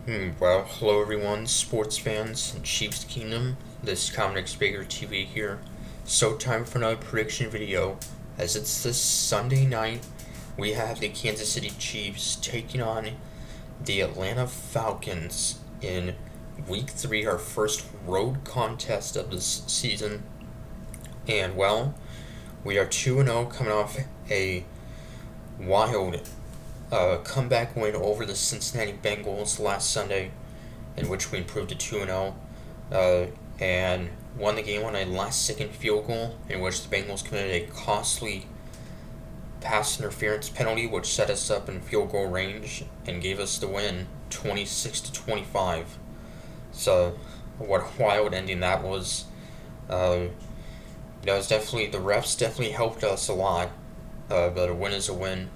Well, hello everyone, sports fans and Chiefs Kingdom. This is Comics Baker TV here. So time for another prediction video. As it's this Sunday night, we have the Kansas City Chiefs taking on the Atlanta Falcons in Week 3, our first road contest of this season. And well, we are 2-0 coming off a wild comeback win over the Cincinnati Bengals last Sunday, in which we improved to 2-0, and won the game on a last-second field goal, in which the Bengals committed a costly pass interference penalty, which set us up in field goal range and gave us the win, 26-25. So, what a wild ending that was. That was definitely the refs definitely helped us a lot, but a win is a win.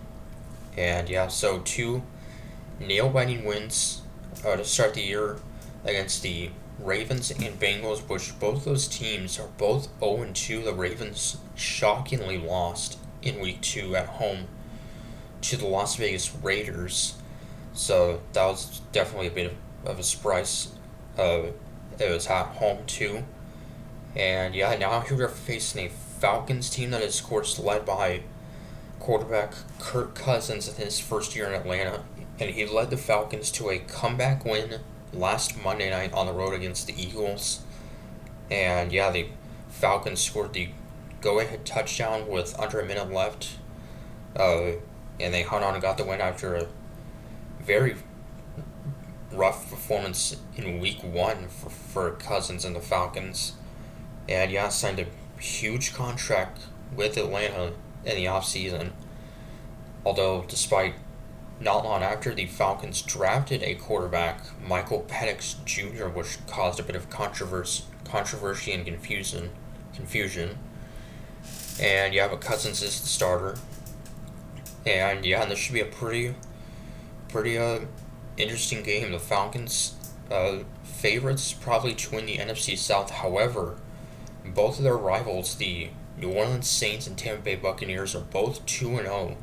And yeah, so two nail-biting wins to start the year against the Ravens and Bengals, which both those teams are both 0-2. The Ravens shockingly lost in Week 2 at home to the Las Vegas Raiders. So that was definitely a bit of a surprise. It was at home too. And yeah, now here we're facing a Falcons team that is, of course, led by quarterback Kirk Cousins in his first year in Atlanta, and he led the Falcons to a comeback win last Monday night on the road against the Eagles. And yeah, the Falcons scored the go-ahead touchdown with under a minute left, and they hung on and got the win after a very rough performance in Week 1 for Cousins and the Falcons. And yeah, signed a huge contract with Atlanta in the offseason. Although, despite not long after, the Falcons drafted a quarterback, Michael Penix Jr., which caused a bit of controversy and confusion. And yeah, but Cousins is the starter. And yeah, this should be a pretty interesting game. The Falcons favorites probably to win the NFC South. However, both of their rivals, the New Orleans Saints and Tampa Bay Buccaneers, are both 2-0.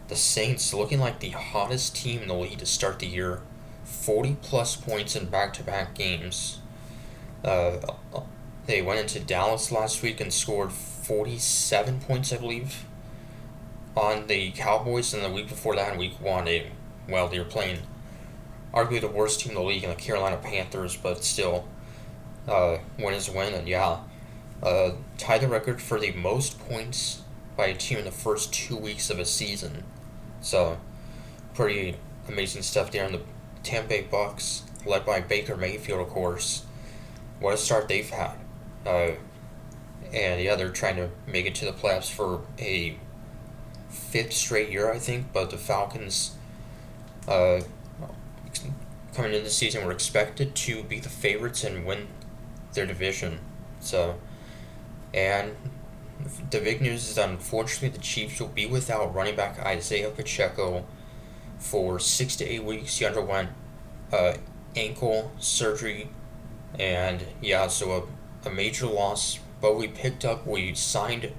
The Saints looking like the hottest team in the league to start the year. 40-plus points in back-to-back games. They went into Dallas last week and scored 47 points, I believe, on the Cowboys, and the week before that, in Week 1, they were playing arguably the worst team in the league in the Carolina Panthers, but still, win is a win, and yeah, tied the record for the most points by a team in the first 2 weeks of a season. So, pretty amazing stuff there. And the Tampa Bay Bucks, led by Baker Mayfield, of course, what a start they've had. And yeah, they're trying to make it to the playoffs for a 5th straight year, I think. But the Falcons, coming into the season, were expected to be the favorites and win their division. So, and the big news is that unfortunately the Chiefs will be without running back Isaiah Pacheco for 6 to 8 weeks. He underwent ankle surgery, and yeah, so a major loss. But we signed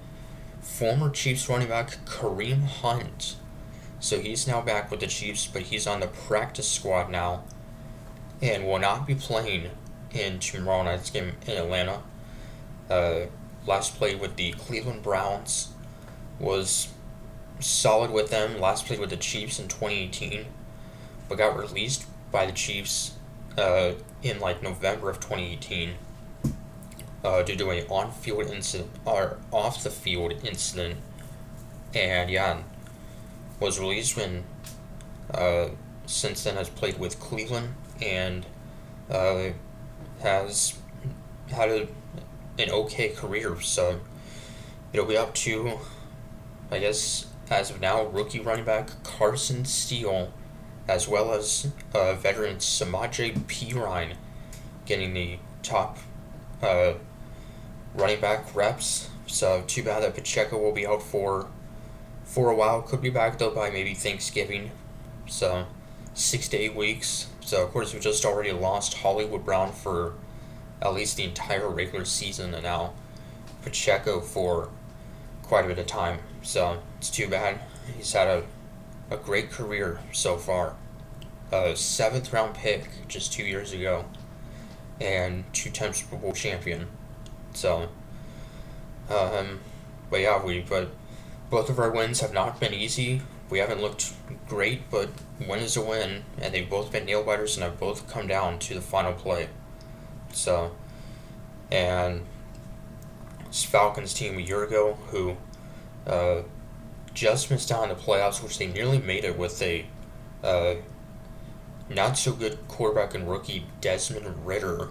former Chiefs running back Kareem Hunt. So he's now back with the Chiefs, but he's on the practice squad now and will not be playing in tomorrow night's game in Atlanta. Last played with the Cleveland Browns, was solid with them. Last played with the Chiefs in 2018, but got released by the Chiefs in like November of 2018 due to an on-field incident or off-the-field incident, and yeah, was released when since then has played with Cleveland and has had an okay career. So it'll be up to, I guess, as of now, rookie running back Carson Steele, as well as veteran Samaje Perine getting the top running back reps. So too bad that Pacheco will be out for a while. Could be back though by maybe Thanksgiving. So 6 to 8 weeks. So of course we just already lost Hollywood Brown for at least the entire regular season, and now Pacheco for quite a bit of time. So it's too bad. He's had a great career so far. a 7th round pick just 2 years ago, and 2 times Super Bowl champion. So, um, but both of our wins have not been easy. We haven't looked great, but win is a win, and they've both been nail biters, and have both come down to the final play. So, and this Falcons team a year ago, who uh, just missed out on the playoffs, which they nearly made it with a uh, not so good quarterback and rookie Desmond Ridder,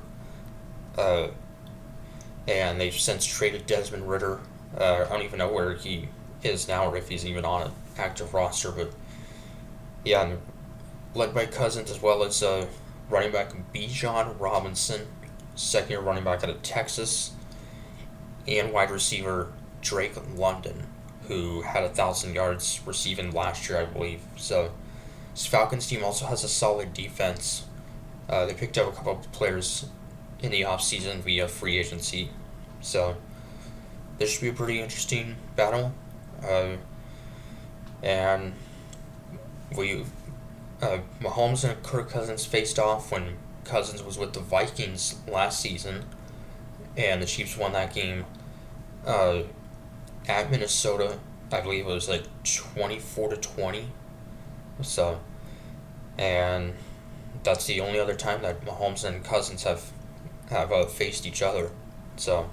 uh, and they've since traded Desmond Ridder. I don't even know where he is now, or if he's even on an active roster, but yeah, and led by Cousins, as well as running back Bijan Robinson, second-year running back out of Texas, and wide receiver Drake London, who had 1,000 yards receiving last year, I believe. So this Falcons team also has a solid defense. They picked up a couple of players in the offseason via free agency. So this should be a pretty interesting battle. And we Mahomes and Kirk Cousins faced off when Cousins was with the Vikings last season, and the Chiefs won that game at Minnesota. I believe it was like 24-20. So, and that's the only other time that Mahomes and Cousins have faced each other. So,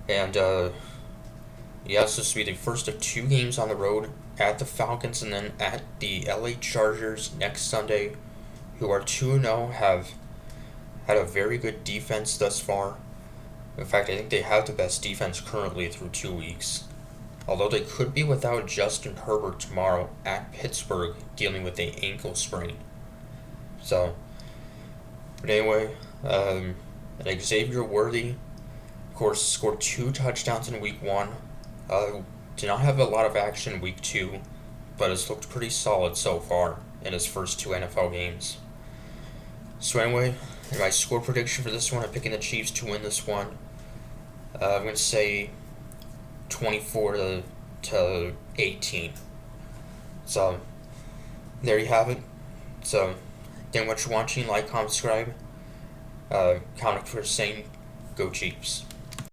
and yeah, it's supposed to be the first of 2 games on the road at the Falcons and then at the LA Chargers next Sunday, who are 2-0, have had a very good defense thus far. In fact, I think they have the best defense currently through 2 weeks. Although they could be without Justin Herbert tomorrow at Pittsburgh, dealing with an ankle sprain. So, but anyway, and Xavier Worthy, of course, scored 2 touchdowns in week 1. Did not have a lot of action week 2, but has looked pretty solid so far in his first 2 NFL games. So anyway, my score prediction for this one, I'm picking the Chiefs to win this one. I'm going to say 24 to 18. So, there you have it. So, thank you much for watching. Like, comment, subscribe. Comment for saying, go Chiefs.